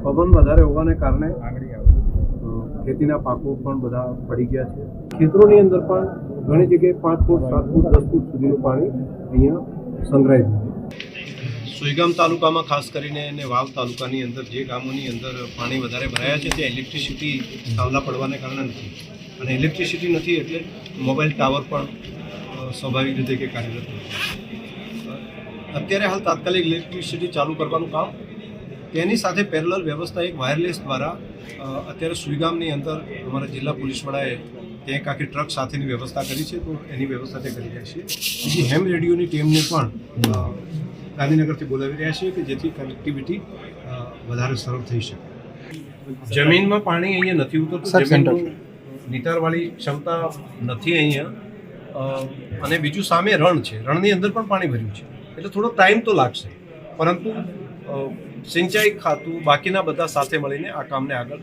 પવન વધારે હોવાને કારણે ખેતીના પાકો પણ બધા પડી ગયા છે. ખેતરોની અંદર પણ ઘણી જગ્યાએ 5 ફૂટ 7 ફૂટ 10 ફૂટ સુધીનું પાણી અહીંયા સંગ્રહાય છે. સુઈગામ તાલુકામાં ખાસ કરીને અને વાવ તાલુકાની અંદર જે ગામોની અંદર પાણી વધારે ભરાયા છે ત્યાં ઇલેક્ટ્રિસિટી થાંભલા પડવાને કારણે નથી, અને ઇલેક્ટ્રિસિટી નથી એટલે મોબાઈલ ટાવર પણ સ્વાભાવિક રીતે કે કાર્યરત નથી. અત્યારે હાલ તાત્કાલિક ઇલેક્ટ્રિસિટી ચાલુ કરવાનું કામ, તેની સાથે પેરેલલ વ્યવસ્થા એક વાયરલેસ દ્વારા અત્યારે સુઈગામની અંદર અમારા જિલ્લા પોલીસ વડાએ ત્યાં એક આખી ટ્રક સાથેની વ્યવસ્થા કરી છે, તો એની વ્યવસ્થા તે કરી રહ્યા છે. બીજી હેમ રેડિયોની ટીમને પણ ગાંધીનગરથી બોલાવી રહ્યા છીએ કે જેથી કનેક્ટિવિટી વધારે સરળ થઈ શકે. જમીનમાં પાણી અહીંયા નથી ઉતરતું, જમીનનું નિતારવાળી ક્ષમતા નથી અહીંયા, અને બીજું સામે રણ છે, રણની અંદર પણ પાણી ભર્યું છે, એટલે થોડો ટાઈમ તો લાગશે, પરંતુ સિંચાઈ ખાતું બાકીના બધા સાથે મળીને આ કામને આગળ